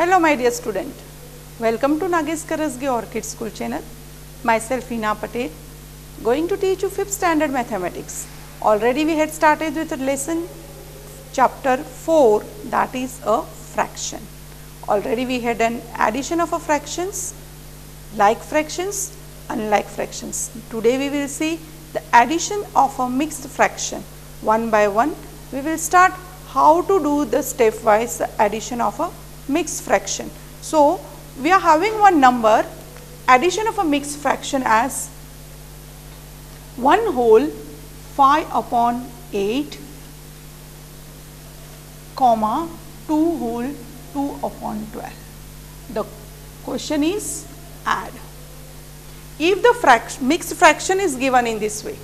Hello my dear student, welcome to Nagesh Karasge Orchid School channel. Myself Hina Patel, going to teach you 5th standard mathematics. Already we had started with a lesson chapter 4, that is a fraction. Already we had an addition of a fractions, like fractions, unlike fractions. Today we will see the addition of a mixed fraction. One by one we will start how to do the stepwise addition of a mixed fraction. So, we are having one number, addition of a mixed fraction as 1 whole 5 upon 8, comma 2 whole 2 upon 12. The question is add. If the mixed fraction is given in this way,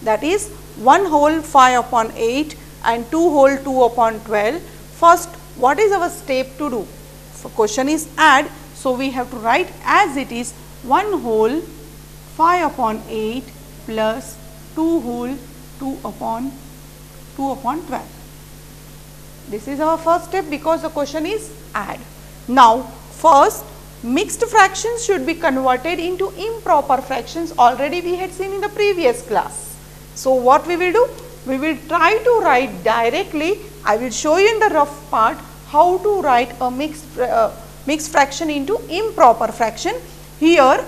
that is 1 whole 5 upon 8 and 2 whole 2 upon 12, first what is our step to do? So, question is add, so we have to write as it is 1 whole 5 upon 8 plus 2 whole 2 upon 12. This is our first step because the question is add. Now, first mixed fractions should be converted into improper fractions, already we had seen in the previous class. So, what we will do? We will try to write directly. I will show you in the rough part how to write a mixed fraction into improper fraction. Here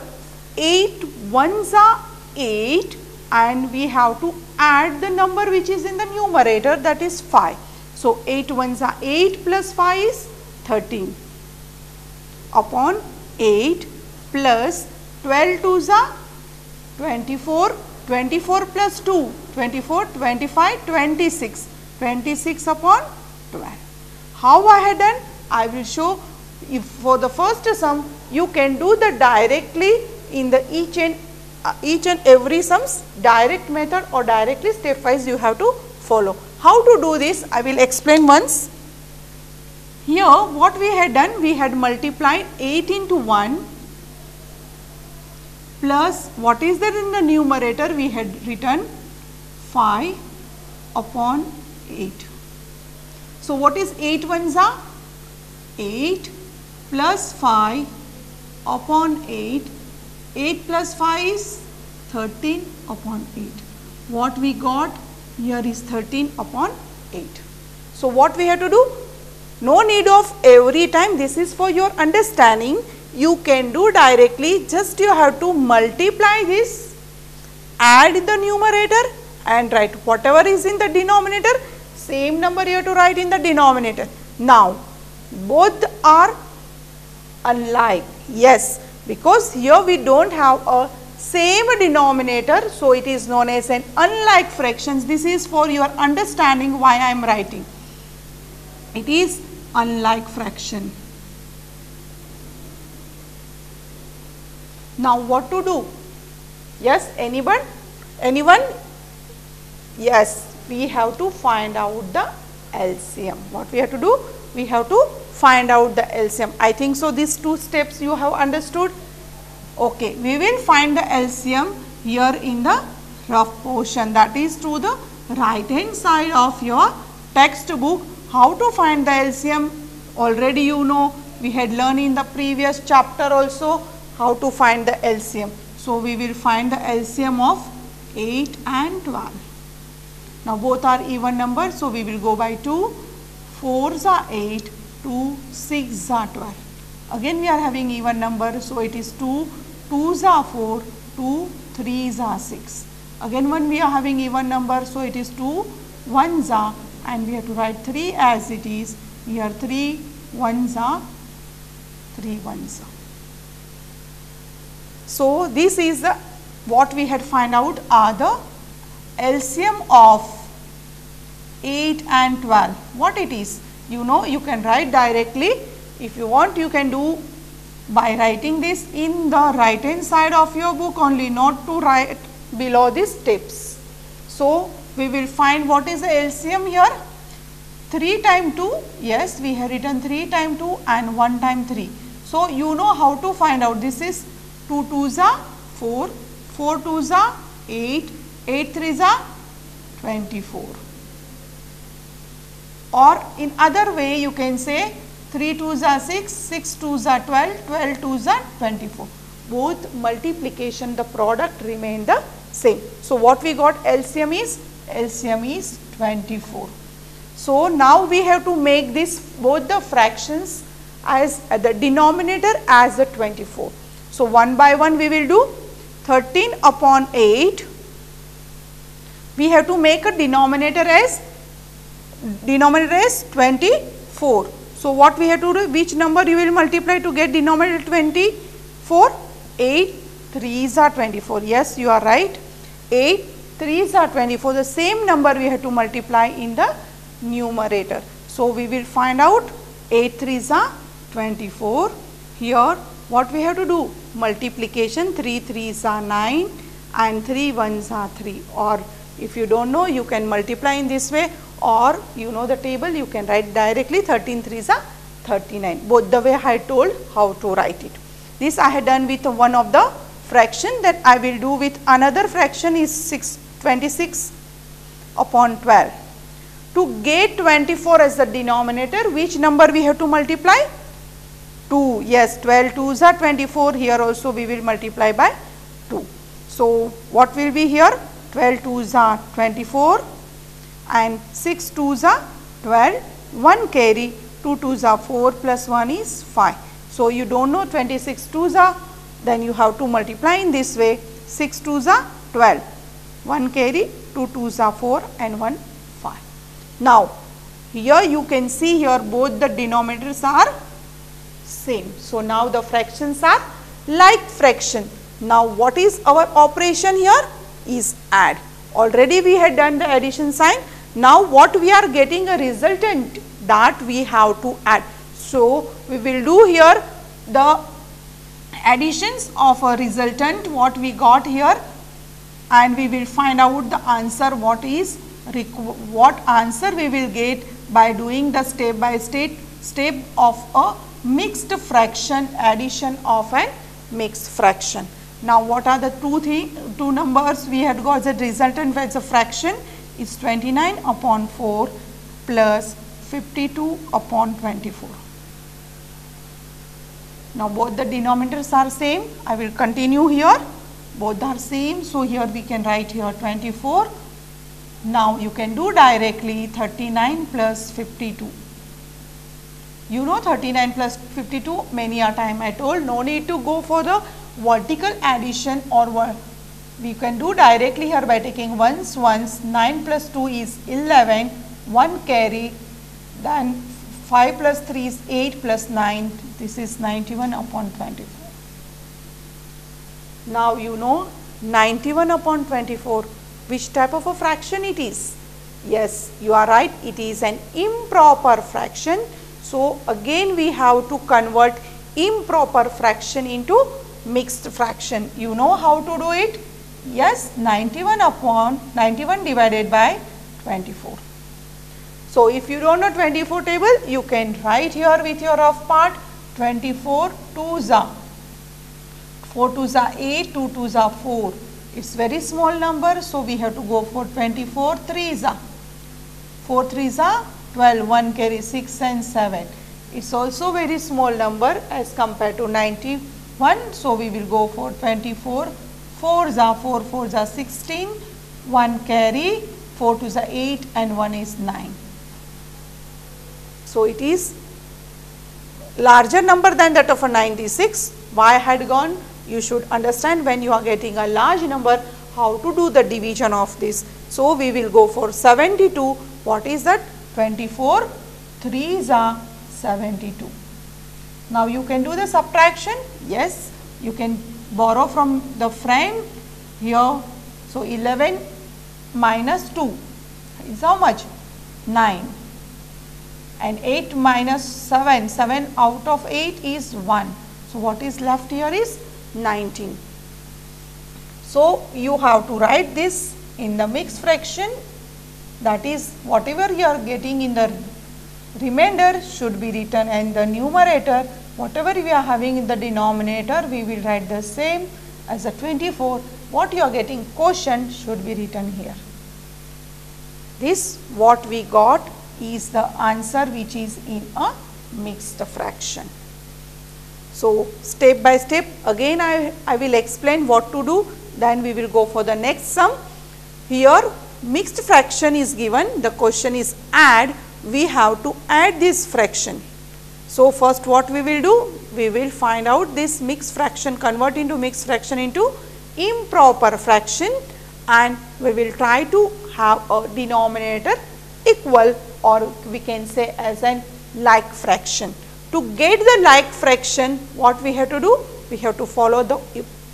8 ones are 8 and we have to add the number which is in the numerator, that is 5. So, 8 ones are 8 plus 5 is 13 upon 8 plus 12 twos are 24, 24 plus 2, 24, 25, 26, 26 upon 12. How I had done? I will show. If for the first sum you can do the directly in the each and every sums direct method or directly stepwise you have to follow. How to do this? I will explain once. Here what we had done, we had multiplied 8 into 1 plus what is there in the numerator, we had written 5 upon 8. So, what is 8 ones are? 8 plus 5 upon 8, 8 plus 5 is 13 upon 8. What we got here is 13 upon 8. So, what we have to do? No need of every time, this is for your understanding. You can do directly, just you have to multiply this, add the numerator and write whatever is in the denominator, same number you have to write in the denominator. Now, both are unlike, yes, because here we do not have a same denominator, so it is known as an unlike fractions. This is for your understanding why I am writing. It is unlike fraction. Now, what to do? Yes, anyone? Yes, we have to find out the LCM. What we have to do? We have to find out the LCM. I think so these two steps you have understood. Okay, we will find the LCM here in the rough portion, that is to the right hand side of your textbook. How to find the LCM? Already you know, we had learned in the previous chapter also how to find the LCM. So, we will find the LCM of 8 and 12. Now, both are even numbers, so we will go by 2, 4s are 8, 2, 6s are 12. Again we are having even number, so it is 2, 2s are 4, 2, 3s are 6. Again when we are having even number, so it is 2, 1s are, and we have to write 3 as it is. Here 3 1s are, 3 1s are. So, this is the what we had find out are the LCM of 8 and 12. What it is? You know, you can write directly. If you want, you can do by writing this in the right hand side of your book only, not to write below these steps. So, we will find what is the LCM here. 3 times 2, yes, we have written 3 times 2 and 1 times 3. So, you know how to find out. This is 2 2s are 4, 4 2s are 8, 8 3s are 24. Or in other way you can say 3 2s are 6, 6 2s are 12, 12 2s are 24. Both multiplication, the product remain the same. So, what we got LCM is 24. So, now we have to make this both the fractions as the denominator as a 24. So, one by one we will do 13 upon 8. We have to make a denominator as 24. So, what we have to do, which number you will multiply to get denominator 24? 8 3s are 24. Yes, you are right. 8 3s are 24. The same number we have to multiply in the numerator. So, we will find out 8 3s are 24. Here what we have to do? Multiplication, 3 3s are 9 and 3 1s are 3, or if you do not know, you can multiply in this way, or you know the table, you can write directly 13 3s are 39. Both the way I told how to write it. This I had done with one of the fraction, that I will do with another fraction is 26 upon 12. To get 24 as the denominator, which number we have to multiply? 2. Yes, 12 2s are 24. Here also we will multiply by 2. So, what will be here? 12 2s are 24 and 6 2s are 12. 1 carry, 2 2s are 4 plus 1 is 5. So, you do not know 26 2s are, then you have to multiply in this way. 6 2s are 12. 1 carry, 2 2s are 4 and 1 5. Now, here you can see here both the denominators are same. So, now the fractions are like fraction. Now, what is our operation here? Is add. Already we had done the addition sign. Now, what we are getting a resultant, that we have to add. So, we will do here the additions of a resultant what we got here, and we will find out the answer, what answer we will get by doing the step by step of a mixed fraction, addition of a mixed fraction. Now, what are the two numbers we had got as a resultant as a fraction? Is 29 upon 4 plus 52 upon 24. Now, both the denominators are same. I will continue here. Both are same. So, here we can write here 24. Now, you can do directly 39 plus 52. You know 39 plus 52 many a time I told, no need to go for the vertical addition, or we can do directly here by taking ones. 9 plus 2 is 11, 1 carry, then 5 plus 3 is 8 plus 9, this is 91 upon 24. Now, you know 91 upon 24, which type of a fraction it is? Yes, you are right, it is an improper fraction. So, again we have to convert improper fraction into mixed fraction. You know how to do it? Yes, 91 divided by 24. So, if you do not know 24 table, you can write here with your rough part 24 2s are 4 2s are 8, 2 2s are 4. It is very small number. So, we have to go for 24 3s are 4 3s are 12, 1 carry 6 and 7. It is also very small number as compared to 91. So, we will go for 24 4s are 4 4s are 16, 1 carry, 4 2s are 8 and 1 is 9. So, it is larger number than that of a 96. Why I had gone? You should understand when you are getting a large number how to do the division of this. So, we will go for 72. What is that? 24 3s are 72. Now, you can do the subtraction. Yes, you can borrow from the friend here. So, 11 minus 2 is how much? 9. And 8 minus 7, 7 out of 8 is 1. So, what is left here is 19. So, you have to write this in the mixed fraction, that is whatever you are getting in the remainder should be written, and the numerator whatever we are having in the denominator we will write the same as a 24. What you are getting quotient should be written here. This what we got is the answer which is in a mixed fraction. So, step by step again I will explain what to do, then we will go for the next sum. Here mixed fraction is given, the question is add, we have to add this fraction. So, first what we will do? We will find out this mixed fraction, convert into mixed fraction into improper fraction, and we will try to have a denominator equal, or we can say as an like fraction. To get the like fraction, what we have to do? We have to follow the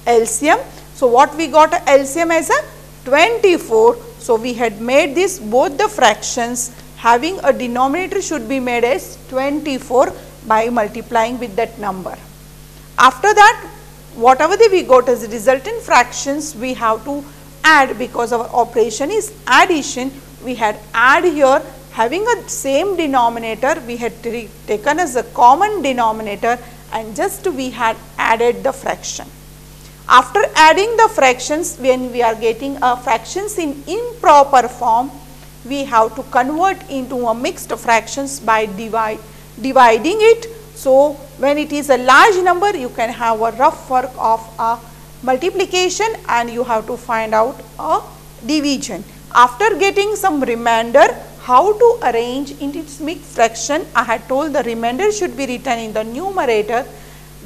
LCM. So, what we got a LCM as a 24. So, we had made this both the fractions having a denominator should be made as 24 by multiplying with that number. After that, whatever we got as resultant fractions, we have to add, because our operation is addition. We had add here having a same denominator, we had taken as a common denominator and just we had added the fraction. After adding the fractions, when we are getting a fractions in improper form, we have to convert into a mixed fractions by dividing it. So, when it is a large number, you can have a rough work of a multiplication and you have to find out a division. After getting some remainder, how to arrange into its mixed fraction, I had told the remainder should be written in the numerator,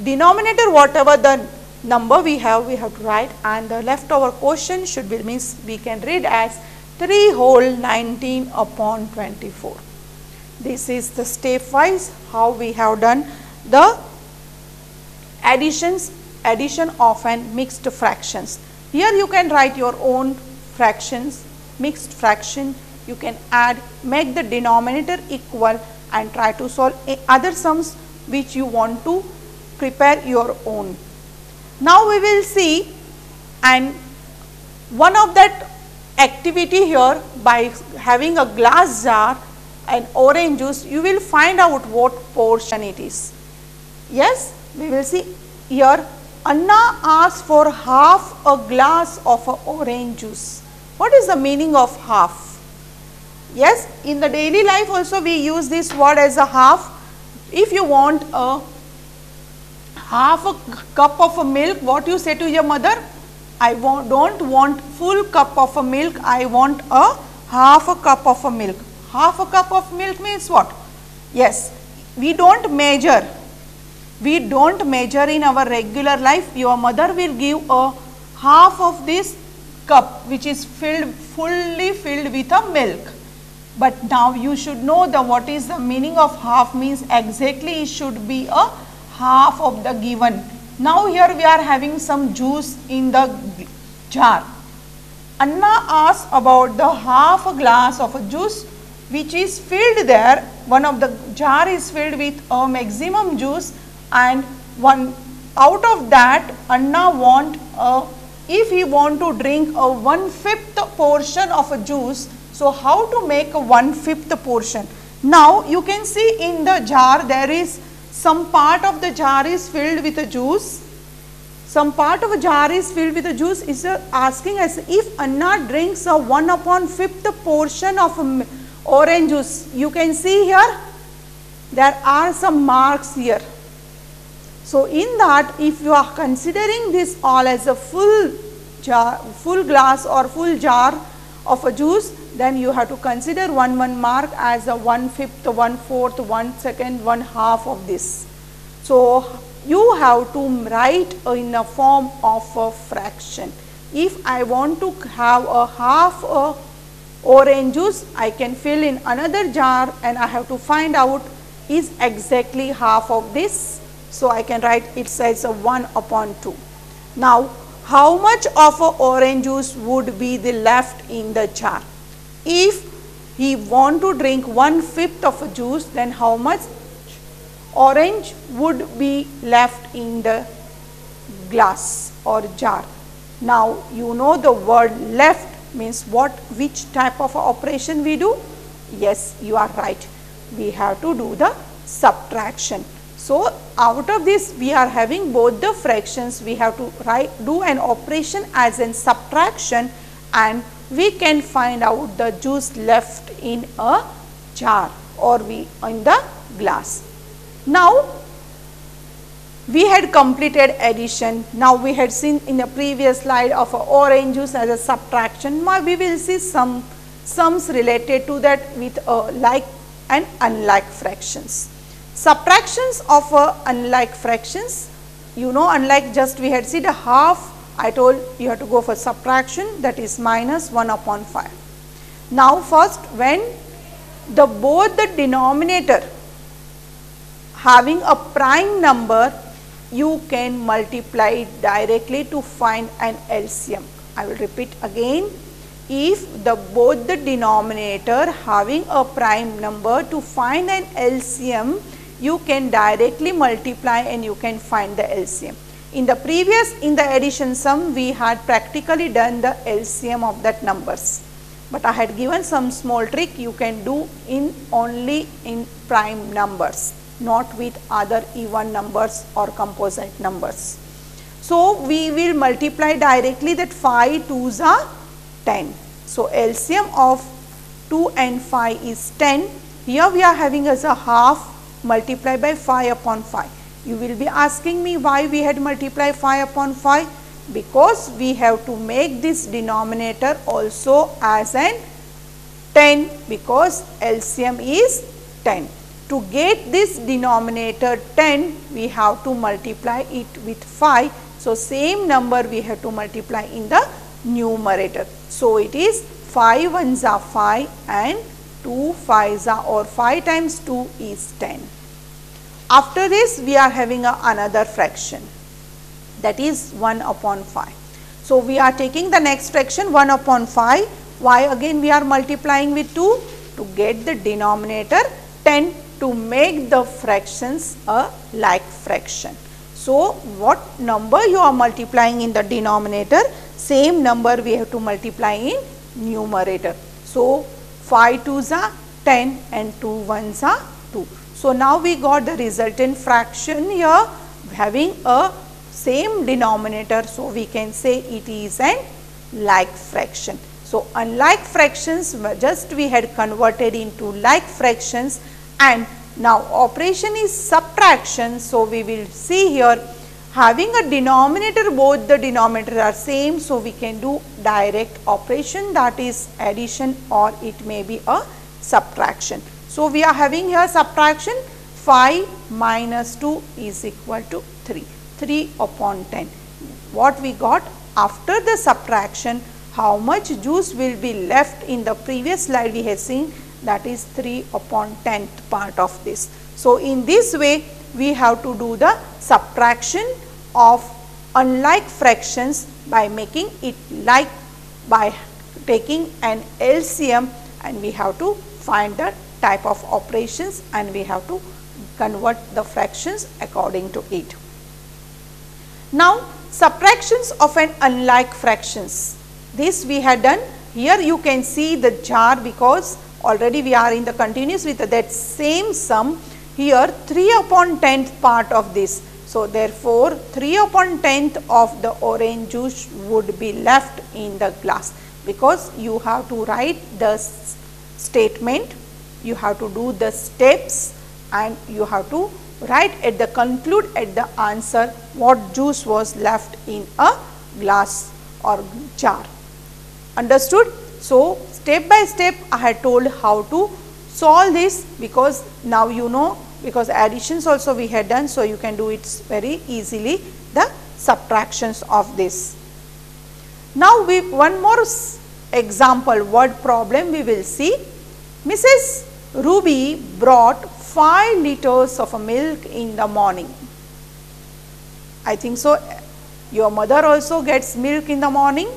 denominator whatever the number we have to write, and the leftover quotient should be, means we can read as 3 whole 19 upon 24. This is the step wise how we have done the addition of an mixed fractions. Here you can write your own fractions, mixed fraction, you can add, make the denominator equal and try to solve other sums which you want to prepare your own. Now we will see, and one of that activity here, by having a glass jar and orange juice, you will find out what portion it is. Yes, we will see here. Anna asked for half a glass of orange juice. What is the meaning of half? Yes, in the daily life also we use this word as a half. If you want a half a cup of milk, what you say to your mother? I don't want full cup of milk, I want a half a cup of milk. Half a cup of milk means what? Yes, we don't measure. We don't measure in our regular life. Your mother will give a half of this cup which is fully filled with a milk. But now you should know the what is the meaning of half, means exactly it should be a half of the given. Now here we are having some juice in the jar. Anna asked about the half a glass of a juice which is filled there. One of the jar is filled with a maximum juice, and one out of that Anna want if he want to drink a 1/5 portion of a juice. So, how to make a 1/5 portion? Now, you can see in the jar there is some part of the jar is filled with a juice, some part of a jar is filled with a juice. Is asking us if Anna drinks a 1/5 portion of orange juice. You can see here there are some marks here. So, in that if you are considering this all as a full jar, full glass or full jar of a juice, then you have to consider one mark as a 1/5, 1/4, 1/2, 1/2 of this. So, you have to write in a form of a fraction. If I want to have a half orange juice, I can fill in another jar and I have to find out is exactly half of this. So, I can write it as a 1/2. Now, how much of a orange juice would be the left in the jar? If he want to drink 1/5 of a juice, then how much orange would be left in the glass or jar? Now, you know the word left means what, which type of operation we do? Yes, you are right. We have to do the subtraction. So, out of this we are having both the fractions, we have to do an operation as in subtraction, and we can find out the juice left in a jar or in the glass. Now, we had completed addition. Now, we had seen in the previous slide of orange juice as a subtraction. Now, we will see some sums related to that with like and unlike fractions. Subtractions of unlike fractions, you know, unlike just we had seen a half, I told you have to go for subtraction, that is minus 1 upon 5. Now, first when both the denominator having a prime number, you can multiply it directly to find an LCM. I will repeat again. If both the denominator having a prime number, to find an LCM, you can directly multiply and you can find the LCM. In the addition sum, we had practically done the LCM of that numbers, but I had given some small trick you can do only in prime numbers, not with other even numbers or composite numbers. So, we will multiply directly that 5 2s are 10. So, LCM of 2 and 5 is 10. Here we are having as a half multiplied by 5 upon 5. You will be asking me why we had multiplied 5 upon 5? Because we have to make this denominator also as an 10, because LCM is 10. To get this denominator 10, we have to multiply it with 5. So, same number we have to multiply in the numerator. So, it is 5 1s are 5 and 2 5s are, or 5 times 2 is 10. After this, we are having another fraction, that is 1 upon 5. So, we are taking the next fraction 1 upon 5. Why again we are multiplying with 2? To get the denominator 10, to make the fractions a like fraction. So, what number you are multiplying in the denominator, same number we have to multiply in numerator. So, 5 2s are 10 and 2 1s are 2. So, now we got the resultant fraction here having a same denominator. So, we can say it is an like fraction. So, unlike fractions just we had converted into like fractions, and now operation is subtraction. So, we will see here having a denominator, both the denominator are same. So, we can do direct operation, that is addition, or it may be a subtraction. So, we are having here subtraction, 5 minus 2 is equal to 3, 3 upon 10. What we got after the subtraction, how much juice will be left in the previous slide we have seen, that is 3 upon 10th part of this. So, in this way we have to do the subtraction of unlike fractions by making it like, by taking an LCM, and we have to find the type of operations and we have to convert the fractions according to it. Now, subtractions of an unlike fractions, this we had done. Here you can see the jar, because already we are in the continuous with that same sum. Here 3 upon 10th part of this. So, therefore, 3 upon 10th of the orange juice would be left in the glass, because you have to write the statement, you have to do the steps, and you have to write at the conclude at the answer what juice was left in a glass or jar. Understood? So, step by step I had told how to solve this, because now you know, because additions also we had done. So, you can do it very easily, the subtractions of this. Now, one more example word problem we will see. Mrs. Ruby brought 5 liters of milk in the morning. I think so your mother also gets milk in the morning.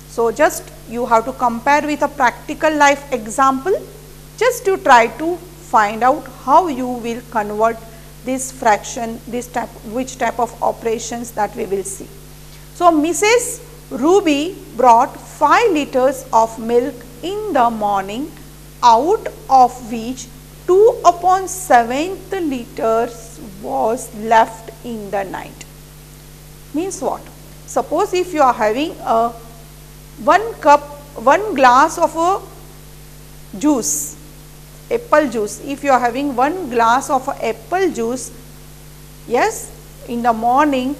So, just you have to compare with a practical life example, just to try to find out how you will convert this fraction, which type of operations that we will see. So, Mrs. Ruby brought 5 liters of milk in the morning, out of which 2 upon 7th liters was left in the night. Means what? Suppose if you are having a 1 glass of a juice apple juice, if you are having 1 glass of apple juice, yes, in the morning,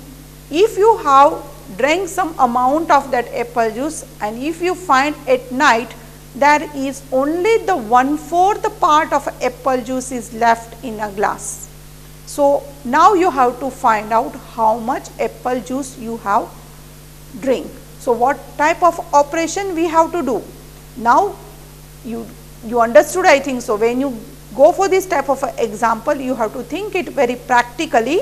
if you have drank some amount of that apple juice, and if you find at night there is only the 1/4 part of apple juice is left in a glass. So now you have to find out how much apple juice you have drink. So what type of operation we have to do? Now you understood, I think so. When you go for this type of example, you have to think it very practically.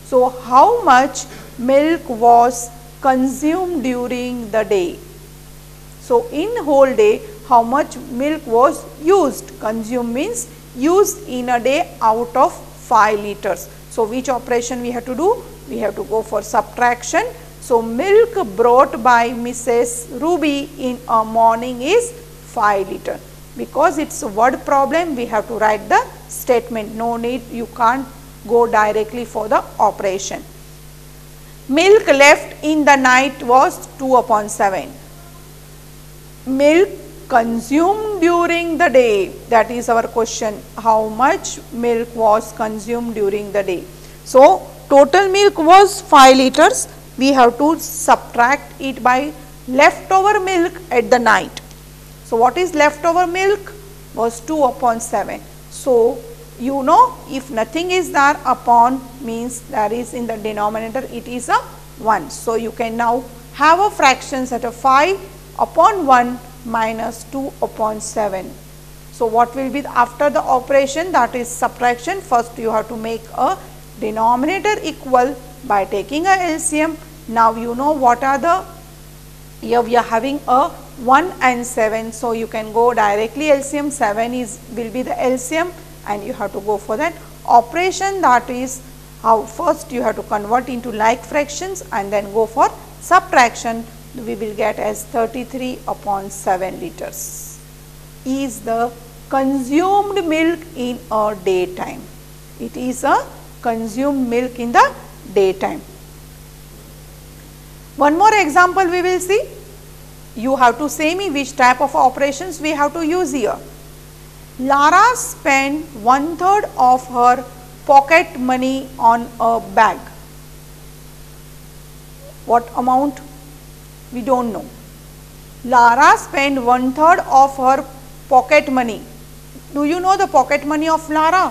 So how much milk was consumed during the day? So in whole day, how much milk was used? Consumed means used in a day out of 5 liters. So which operation we have to do? We have to go for subtraction. So milk brought by Mrs. Ruby in a morning is 5 liters. Because it's a word problem, we have to write the statement. No need, you can't go directly for the operation. Milk left in the night was 2/7. Milk consumed during the day, that is our question. How much milk was consumed during the day? So total milk was 5 liters. We have to subtract it by leftover milk at the night. So what is leftover milk? Was 2/7. So you know, if nothing is there, upon means there is in the denominator, it is a 1. So you can now have a fractions at a 5/1 minus 2/7. So what will be after the operation, that is subtraction? First you have to make a denominator equal by taking a LCM. Now you know what are the, here we are having a 1 and 7. So you can go directly LCM. 7 will be the LCM, and you have to go for that operation. That is how first you have to convert into like fractions and then go for subtraction. We will get as 33/7 liters is the consumed milk in a daytime. It is a consumed milk in the daytime. One more example we will see. You have to say me which type of operations we have to use here. Lara spent 1/3 of her pocket money on a bag. What amount? We don't know. Lara spent 1/3 of her pocket money. Do you know the pocket money of Lara?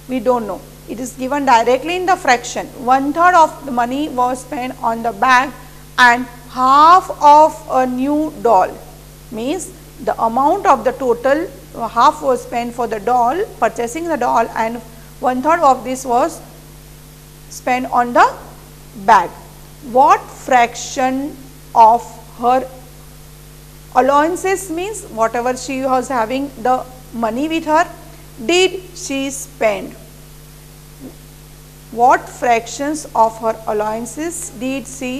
We don't know. It is given directly in the fraction. 1/3 of the money was spent on the bag and half of a new doll. Means the amount of the total, half was spent for the doll, purchasing the doll, and 1/3 of this was spent on the bag. What fraction of her allowances, means whatever she was having the money with her, did she spend? What fractions of her allowances did she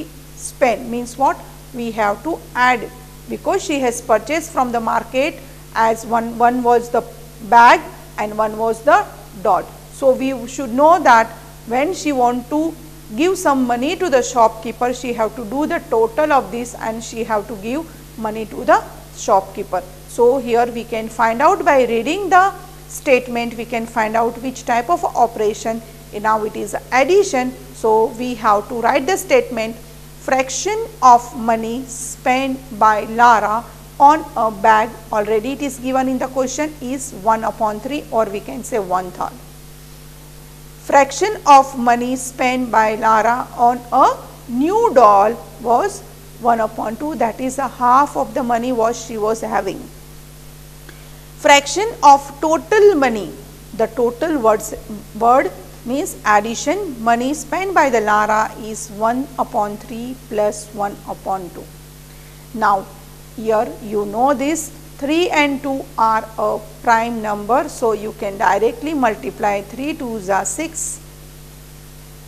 spend? Means what? We have to add, because she has purchased from the market as one was the bag and one was the doll. So we should know that when she want to give some money to the shopkeeper, she have to do the total of this and she have to give money to the shopkeeper. So here we can find out by reading the statement, we can find out which type of operation. Now it is addition. So we have to write the statement, fraction of money spent by Lara on a bag, already it is given in the question, is 1/3, or we can say 1/3. Fraction of money spent by Lara on a new doll was 1/2, that is a half of the money she was having. Fraction of total money, the total word means addition, money spent by the Lara is 1/3 plus 1/2. Now here you know this, 3 and 2 are a prime number, so you can directly multiply 3 2s are 6,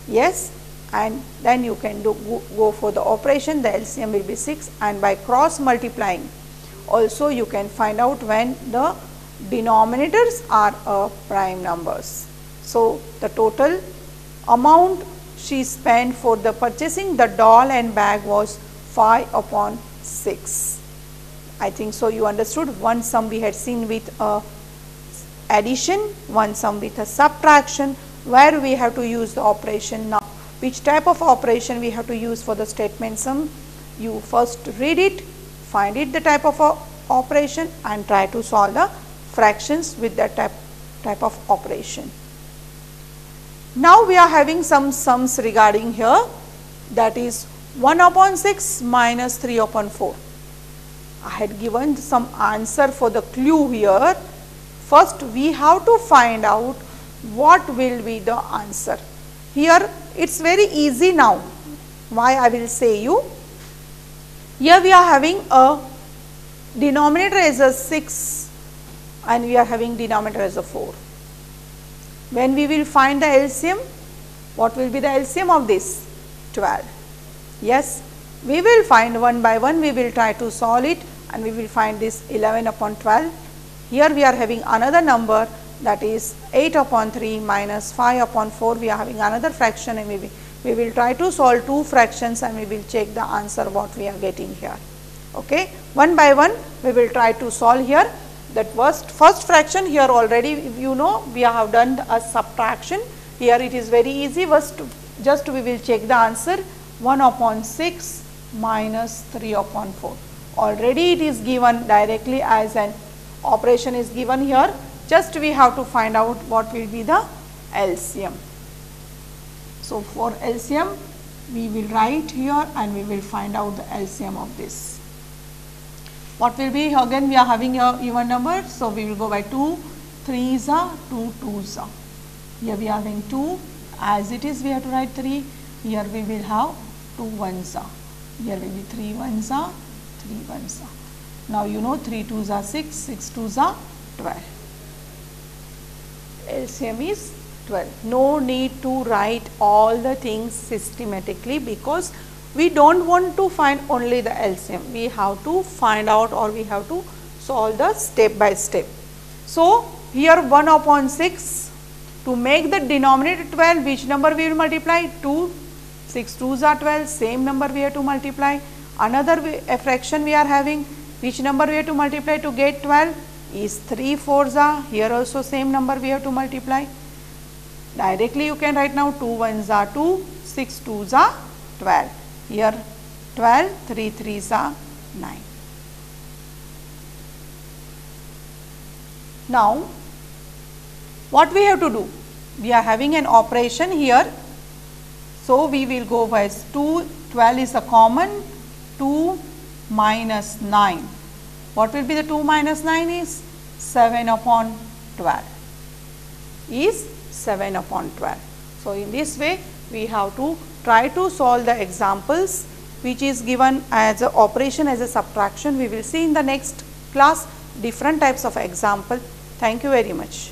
yes, and then you can go for the operation, the LCM will be 6, and by cross multiplying also you can find out when the denominators are prime numbers. So the total amount she spent for the purchasing the doll and bag was 5/6. I think so you understood. One sum we had seen with addition, one sum with a subtraction, where we have to use the operation. Now, which type of operation we have to use for the statement sum? You first read it, find it the type of operation and try to solve the fractions with that type of operation. Now, we are having some sums regarding here, that is 1 upon 6 minus 3 upon 4. I had given some answer for the clue here. First, we have to find out what will be the answer. Here, it is very easy now. Why I will say you? Here we are having a denominator as a 6 and we are having denominator as a 4. When we will find the LCM, what will be the LCM of this? 12. Yes, we will find one by one, we will try to solve it and we will find this 11 upon 12. Here we are having another number, that is 8 upon 3 minus 5 upon 4. We are having another fraction and we will try to solve two fractions and we will check the answer what we are getting here. Okay. One by one we will try to solve here. That first fraction here already you know we have done a subtraction. Here it is very easy. Just we will check the answer, 1 upon 6 minus 3 upon 4. Already it is given directly as an operation is given here. Just we have to find out what will be the LCM. So, for LCM we will write here and we will find out the LCM of this. What will be, again we are having a even number, so we will go by 2 3s are 2 2s are. Here we are having 2, as it is we have to write 3. Here we will have 2 1s are. Here will be 3 1s are, 3 1s are. Now you know 3 2s are 6, 6 2s are 12. LCM is 12. No need to write all the things systematically, because we do not want to find only the LCM. We have to find out, or we have to solve the step by step. So, here 1 upon 6, to make the denominator 12, which number we will multiply? 2, 6 2s are 12, same number we have to multiply. Another fraction we are having, which number we have to multiply to get 12? Is 3 4s are, here also same number we have to multiply. Directly you can write now 2 1s are 2, 6 2s are 12. Here 12, 3 3s are 9. Now, what we have to do? We are having an operation here. So, we will go by 2, 12 is a common, 2 minus 9. What will be the 2 minus 9 is? 7 upon 12 is 7 upon 12. So, in this way we have to try to solve the examples which is given as a operation as a subtraction. We will see in the next class different types of example. Thank you very much.